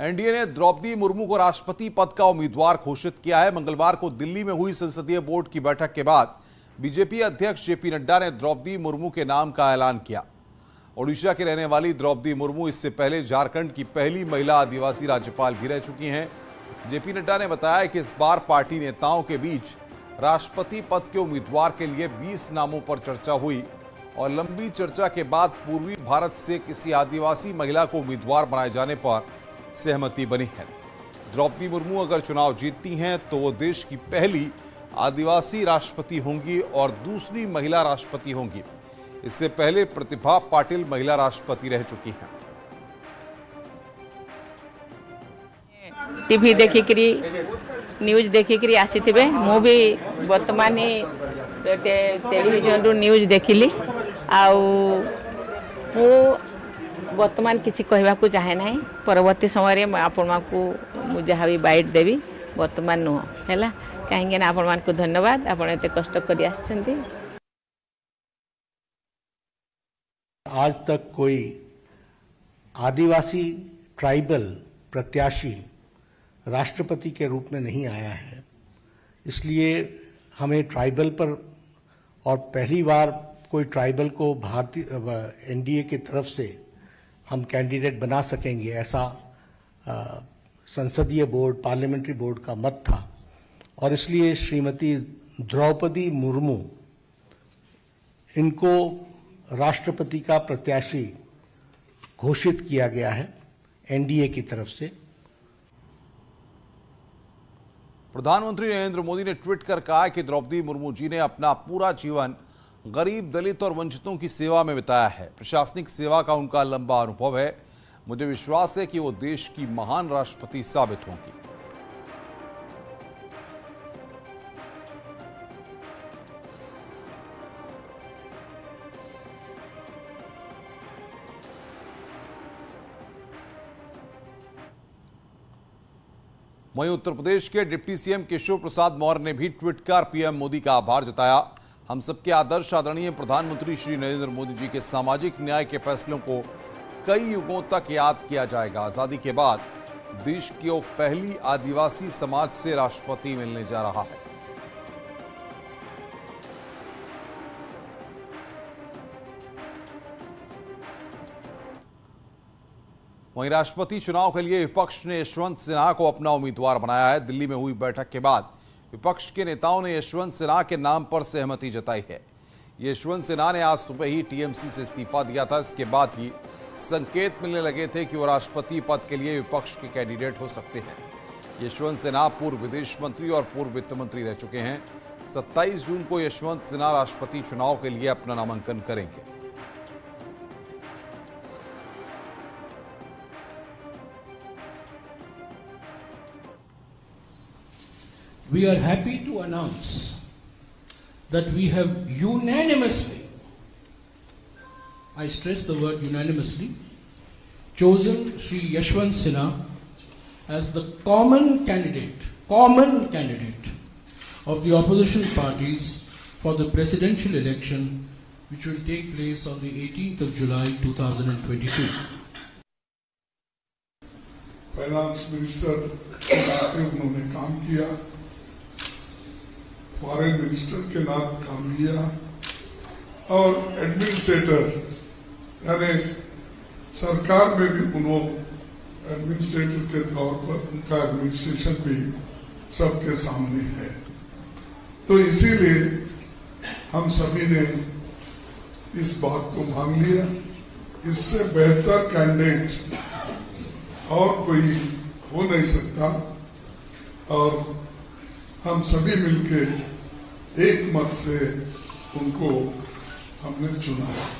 NDA ने द्रौपदी मुर्मू को राष्ट्रपति पद का उम्मीदवार घोषित किया है। मंगलवार को दिल्ली में हुई संसदीय बोर्ड की बैठक के बाद बीजेपी अध्यक्ष जेपी नड्डा ने द्रौपदी मुर्मू के नाम का ऐलान किया। ओडिशा की रहने वाली द्रौपदी मुर्मू इससे पहले झारखंड की पहली महिला आदिवासी राज्यपाल भी रह चुकी हैं। जेपी नड्डा ने बताया कि इस बार पार्टी नेताओं के बीच राष्ट्रपति पद के उम्मीदवार के लिए 20 नामों पर चर्चा हुई और लंबी चर्चा के बाद पूर्वी भारत से किसी आदिवासी महिला को उम्मीदवार बनाए जाने पर सहमति बनी है। द्रौपदी मुर्मू अगर चुनाव जीतती हैं तो वो देश की पहली आदिवासी राष्ट्रपति होंगी और दूसरी महिला राष्ट्रपति होंगी। इससे पहले प्रतिभा पाटिल महिला राष्ट्रपति रह चुकी हैं। टीवी देखिकरी न्यूज देखिकरी आसीथिबे मु भी वर्तमान टेलीविजन रो न्यूज देखिली आउ मु वर्तमान किसी कहवा को चाहे ना परवर्ती समय में आपण को जहाँ भी बाइट देवी वर्तमान नुह है कहीं आपण को धन्यवाद आपण एते कष्ट करी आछंती। आज तक कोई आदिवासी ट्राइबल प्रत्याशी राष्ट्रपति के रूप में नहीं आया है, इसलिए हमें ट्राइबल पर और पहली बार कोई ट्राइबल को भारतीय एनडीए की तरफ से हम कैंडिडेट बना सकेंगे ऐसा संसदीय बोर्ड पार्लियामेंट्री बोर्ड का मत था और इसलिए श्रीमती द्रौपदी मुर्मू इनको राष्ट्रपति का प्रत्याशी घोषित किया गया है एनडीए की तरफ से। प्रधानमंत्री नरेंद्र मोदी ने ट्वीट कर कहा कि द्रौपदी मुर्मू जी ने अपना पूरा जीवन गरीब, दलित और वंचितों की सेवा में बिताया है। प्रशासनिक सेवा का उनका लंबा अनुभव है। मुझे विश्वास है कि वो देश की महान राष्ट्रपति साबित होंगी। वहीं उत्तर प्रदेश के डिप्टी सीएम केशव प्रसाद मौर्य ने भी ट्वीट कर पीएम मोदी का आभार जताया। हम सबके आदर्श आदरणीय प्रधानमंत्री श्री नरेंद्र मोदी जी के सामाजिक न्याय के फैसलों को कई युगों तक याद किया जाएगा। आजादी के बाद देश की पहली आदिवासी समाज से राष्ट्रपति मिलने जा रहा है। वहीं राष्ट्रपति चुनाव के लिए विपक्ष ने यशवंत सिन्हा को अपना उम्मीदवार बनाया है। दिल्ली में हुई बैठक के बाद विपक्ष के नेताओं ने यशवंत सिन्हा के नाम पर सहमति जताई है। यशवंत सिन्हा ने आज सुबह ही टीएमसी से इस्तीफा दिया था। इसके बाद ही संकेत मिलने लगे थे कि वो राष्ट्रपति पद के लिए विपक्ष के कैंडिडेट हो सकते हैं। यशवंत सिन्हा पूर्व विदेश मंत्री और पूर्व वित्त मंत्री रह चुके हैं। 27 जून को यशवंत सिन्हा राष्ट्रपति चुनाव के लिए अपना नामांकन करेंगे। We are happy to announce that we have unanimously, I stress the word unanimously, chosen Shri Yashwant Sinha as the common candidate of the opposition parties for the presidential election which will take place on the 18th of July 2022. Finance minister के नाते उन्होंने काम किया, foreign minister के नाते काम किया और एडमिनिस्ट्रेटर यानी सरकार में भी उन्होंने एडमिनिस्ट्रेटर के तौर पर उनका एडमिनिस्ट्रेशन भी सबके सामने है। तो इसीलिए हम सभी ने इस बात को मान लिया, इससे बेहतर कैंडिडेट और कोई हो नहीं सकता और हम सभी मिलके एक मत से उनको हमने चुना है।